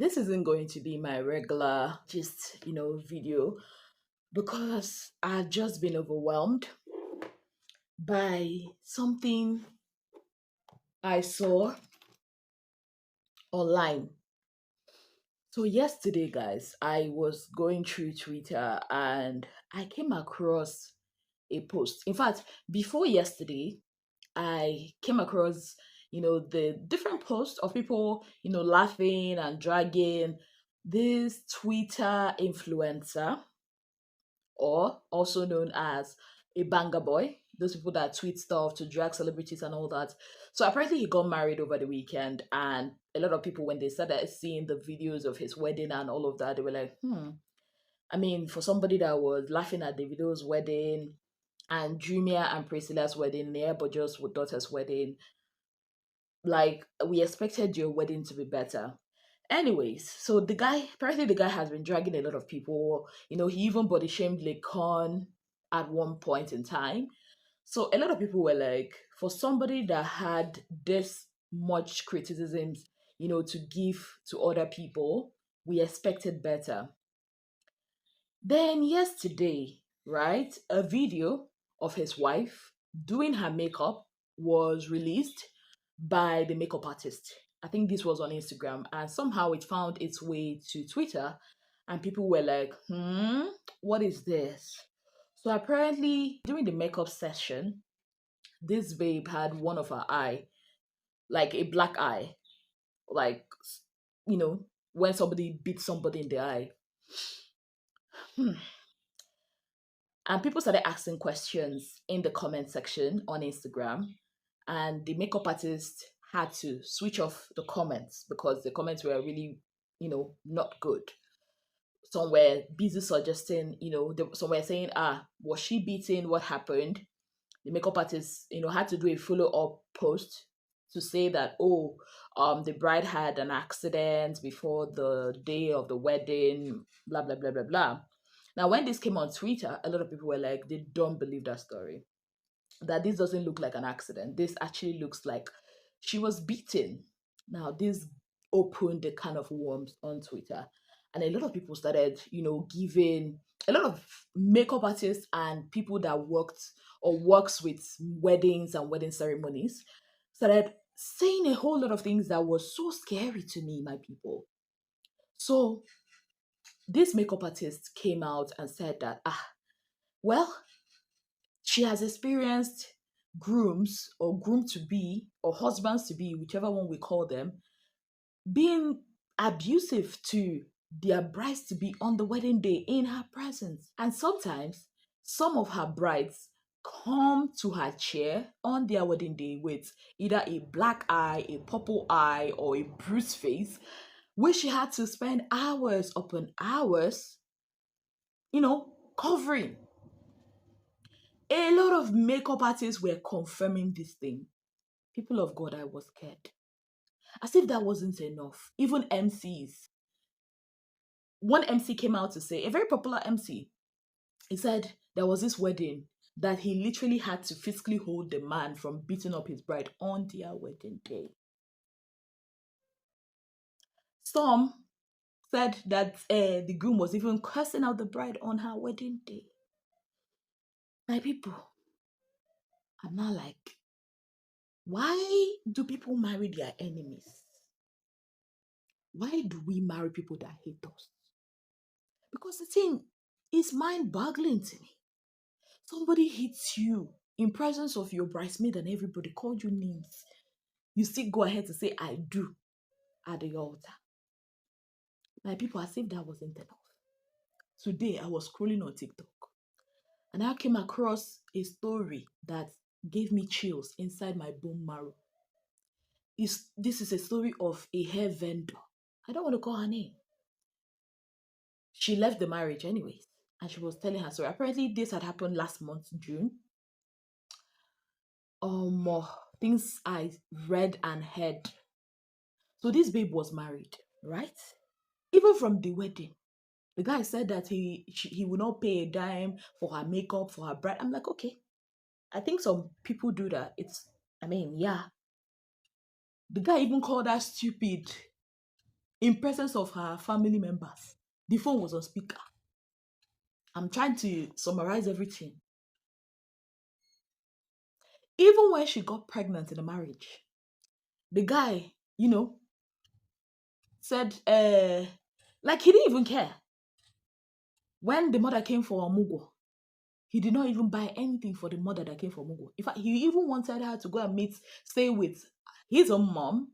this isn't going to be my regular video because I've just been overwhelmed by something I saw online. So yesterday, guys, I was going through Twitter and I came across a post. In fact, before yesterday, I came across, the different posts of people, laughing and dragging this Twitter influencer, or also known as a banger boy. Those people that tweet stuff to drag celebrities and all that. So apparently he got married over the weekend, and a lot of people when they started seeing the videos of his wedding and all of that, they were like, I mean, for somebody that was laughing at Davido's wedding and Jumia and Priscilla's wedding, Nea Bojo's daughter's wedding, like we expected your wedding to be better. Anyways, so the guy has been dragging a lot of people. He even body shamed Lekon at one point in time. So a lot of people were like, for somebody that had this much criticisms, to give to other people, we expected better. Then yesterday, right, a video of his wife doing her makeup was released by the makeup artist. I think this was on Instagram, and somehow it found its way to Twitter, and people were like, what is this? So apparently, during the makeup session, this babe had one of her eye, like a black eye, like, when somebody beats somebody in the eye. Hmm. And people started asking questions in the comment section on Instagram. And the makeup artist had to switch off the comments because the comments were really, not good. Some were busy suggesting, some were saying, was she beaten? What happened? The makeup artist, had to do a follow up post to say that, the bride had an accident before the day of the wedding, blah, blah, blah, blah, blah. Now, when this came on Twitter, a lot of people were like, they don't believe that story. That this doesn't look like an accident. This actually looks like she was beaten. Now, this opened the kind of worms on Twitter. And a lot of people started, giving a lot of makeup artists and people that worked or works with weddings and wedding ceremonies started saying a whole lot of things that was so scary to me, my people. So this makeup artist came out and said that, well, she has experienced grooms or groom to be or husbands to be, whichever one we call them, being abusive to their brides to be on the wedding day in her presence. And sometimes some of her brides come to her chair on their wedding day with either a black eye, a purple eye, or a bruised face, which she had to spend hours upon hours, covering. A lot of makeup artists were confirming this thing. People of God, I was scared. As if that wasn't enough. Even MCs. One MC came out to say, a very popular MC, he said there was this wedding that he literally had to physically hold the man from beating up his bride on their wedding day. Some said that the groom was even cursing out the bride on her wedding day. My people, I'm not like, why do people marry their enemies? Why do we marry people that hate us? Because the thing is mind-boggling to me. Somebody hits you in presence of your bridesmaid and everybody called you names. You still go ahead to say I do at the altar. My people, as if that wasn't enough. Today I was scrolling on TikTok and I came across a story that gave me chills inside my bone marrow. This is a story of a hair vendor. I don't want to call her name. She left the marriage anyways, and she was telling her story. Apparently, this had happened last month, June. Things I read and heard. So this babe was married, right? Even from the wedding, the guy said that he would not pay a dime for her makeup for her bride. I'm like, okay, I think some people do that. Yeah. The guy even called her stupid in presence of her family members. The phone was on speaker. I'm trying to summarize everything. Even when she got pregnant in the marriage, the guy, said, like he didn't even care. When the mother came for Mugo, he did not even buy anything for the mother that came for Mugo. In fact, he even wanted her to go and stay with his own mom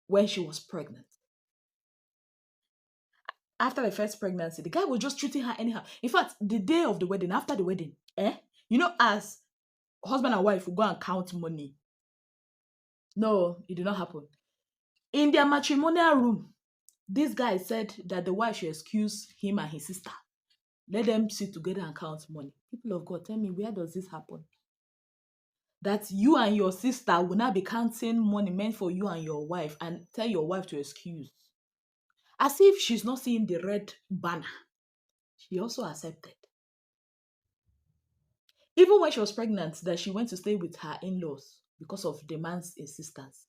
when she was pregnant. After the first pregnancy, the guy was just treating her anyhow. In fact, the day of the wedding, after the wedding, as husband and wife will go and count money. No, it did not happen. In their matrimonial room, this guy said that the wife should excuse him and his sister. Let them sit together and count money. People of God, tell me, where does this happen? That you and your sister will not be counting money meant for you and your wife and tell your wife to excuse. As if she's not seeing the red banner. She also accepted. Even when she was pregnant, that she went to stay with her in-laws because of the man's insistence.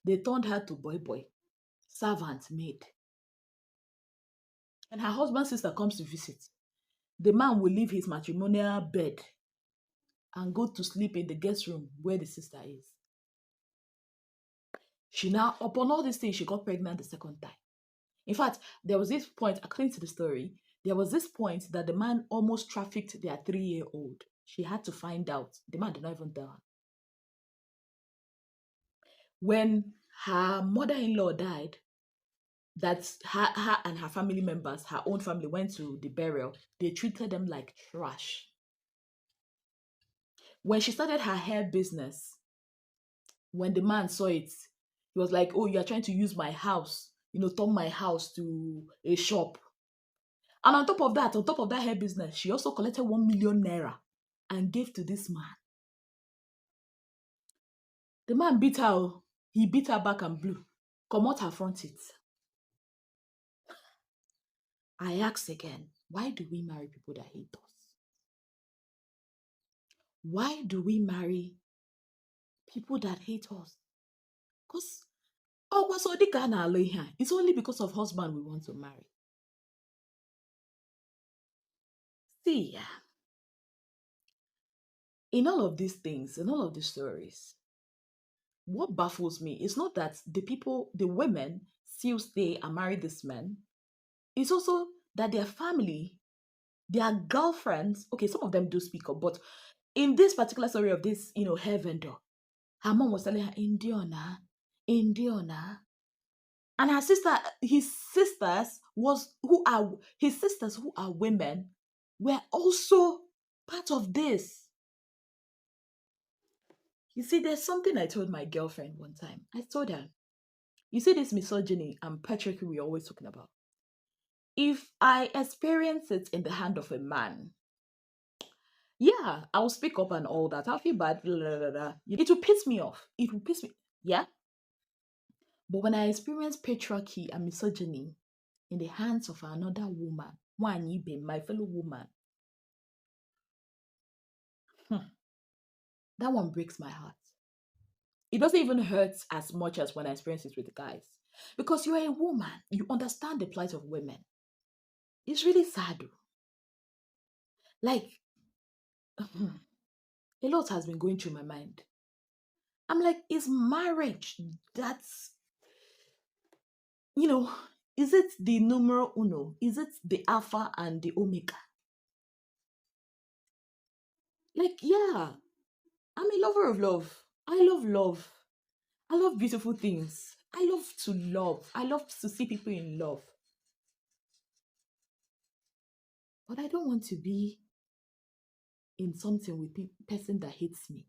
They turned her to boy, servant, maid. And her husband's sister comes to visit. The man will leave his matrimonial bed and go to sleep in the guest room where the sister is. She now, upon all these things, she got pregnant the second time. In fact, there was this point, according to the story, there was this point that the man almost trafficked their 3-year-old. She had to find out. The man did not even tell her. When her mother-in-law died, that her and her family members, her own family, went to the burial, they treated them like trash. When she started her hair business, when the man saw it, he was like, oh, you are trying to use my house, turn my house to a shop. And on top of that hair business, she also collected 1 million naira and gave to this man. The man beat her. He beat her back and blew. Come out her front it. I ask again, why do we marry people that hate us? Why do we marry people that hate us? Because it's only because of husband we want to marry. See, in all of these things, in all of these stories, what baffles me is not that the women still stay and marry this men. It's also that their family, their girlfriends, okay, some of them do speak up, but in this particular story of this, hair vendor, her mom was telling her, Indiana. And his sisters who are women, were also part of this. You see, there's something I told my girlfriend one time. I told her, you see this misogyny and patriarchy we're always talking about. If I experience it in the hand of a man, yeah, I'll speak up and all that. I'll feel bad. Blah, blah, blah, blah. It will piss me off. It will piss me. Yeah. But when I experience patriarchy and misogyny in the hands of another woman, my fellow woman, that one breaks my heart. It doesn't even hurt as much as when I experience it with the guys. Because you're a woman, you understand the plight of women. It's really sad. Like, a lot has been going through my mind. I'm like, is marriage that's, is it the numero uno? Is it the alpha and the omega? Like, yeah, I'm a lover of love. I love love. I love beautiful things. I love to love. I love to see people in love. But I don't want to be in something with person that hates me.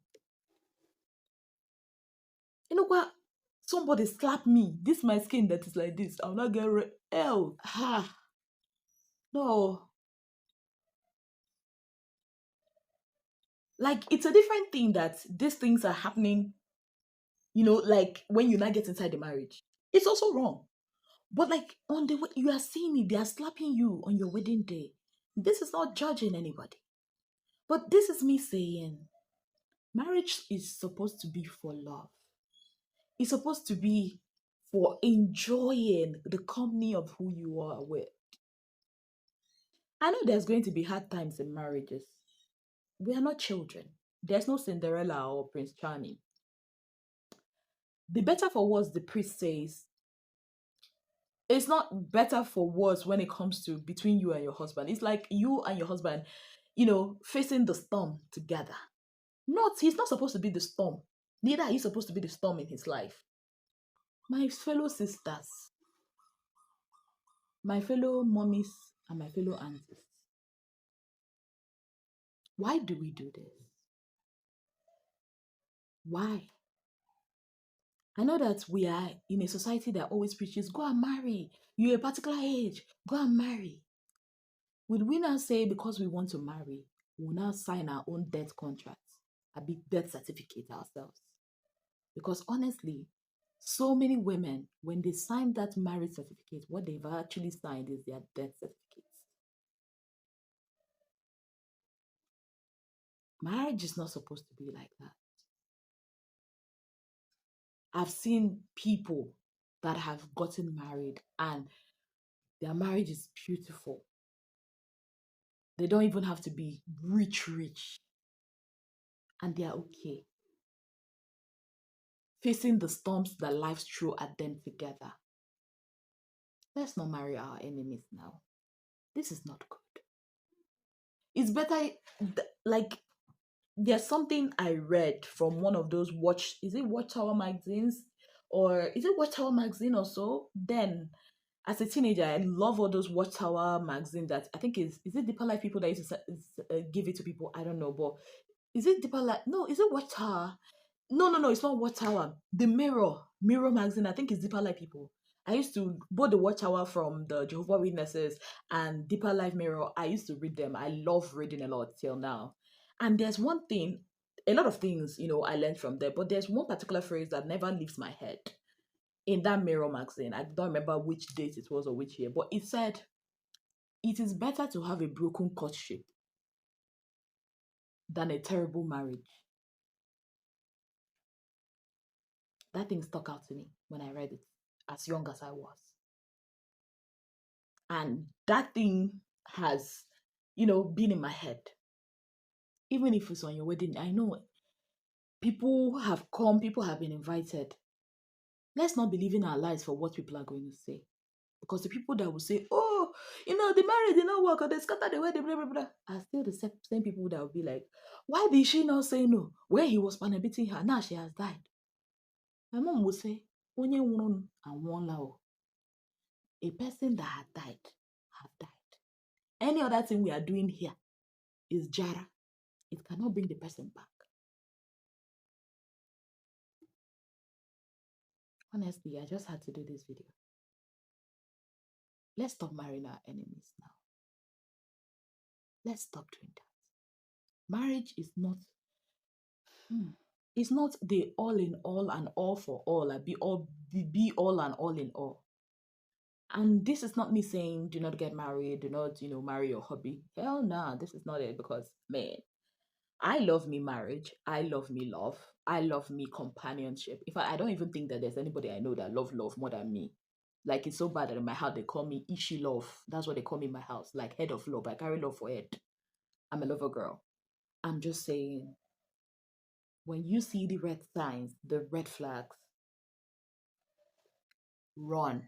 You know what? Somebody slap me. This my skin that is like this. I'll not get hell. Ha. No. Like, it's a different thing that these things are happening, like when you not get inside the marriage. It's also wrong. But like on the way you are seeing it, they are slapping you on your wedding day. This is not judging anybody. But this is me saying marriage is supposed to be for love. It's supposed to be for enjoying the company of who you are with. I know there's going to be hard times in marriages. We are not children. There's no Cinderella or Prince Charming. The better for worse, the priest says, it's not better for worse when it comes to between you and your husband. It's like you and your husband, facing the storm together. He's not supposed to be the storm. Neither are you supposed to be the storm in his life. My fellow sisters, my fellow mommies, and my fellow aunties, why do we do this? Why? I know that we are in a society that always preaches, go and marry. You're a particular age, go and marry. Would we now say because we want to marry, we'll now sign our own death contracts, a big death certificate ourselves? Because honestly, so many women, when they sign that marriage certificate, what they've actually signed is their death certificates. Marriage is not supposed to be like that. I've seen people that have gotten married and their marriage is beautiful. They don't even have to be rich, and they are okay. Facing the storms that life throw at them together. Let's not marry our enemies now. This is not good. It's better, like, there's something I read from one of those is it Watchtower magazines? Or is it Watchtower magazine or so? Then, as a teenager, I love all those Watchtower magazine that I think is it Deeper Life people that used to give it to people? I don't know, but is it Deeper Life? No, is it Watchtower? No, it's not Watchtower. The Mirror magazine. I think it's Deeper Life people. I used to both the Watchtower from the Jehovah Witnesses and Deeper Life Mirror. I used to read them. I love reading a lot till now. And there's one thing, a lot of things, I learned from there. But there's one particular phrase that never leaves my head in that Mirror magazine. I don't remember which date it was or which year, but it said, "It is better to have a broken courtship than a terrible marriage." That thing stuck out to me when I read it, as young as I was. And that thing has, been in my head. Even if it's on your wedding, I know people have come, people have been invited. Let's not believe in our lies for what people are going to say. Because the people that will say, oh, the marriage did not work, or they scattered the wedding, blah, blah, blah, are still the same people that will be like, why did she not say no? When he was beating her, now she has died. My mom will say, onye nwụrụ anwụọla o. A person that had died, have died. Any other thing we are doing here is jara. It cannot bring the person back. Honestly, I just had to do this video. Let's stop marrying our enemies now. Let's stop doing that. Marriage is not, it's not the all in all and all for all, be all and all in all. And this is not me saying do not get married, do not, marry your hobby. Hell nah, this is not it, because man, I love me marriage. I love me love. I love me companionship. In fact, I don't even think that there's anybody I know that love more than me. Like, it's so bad that in my house they call me Ishi Love. That's what they call me in my house. Like, head of love. I carry love for head. I'm a lover girl. I'm just saying, when you see the red signs, the red flags, run.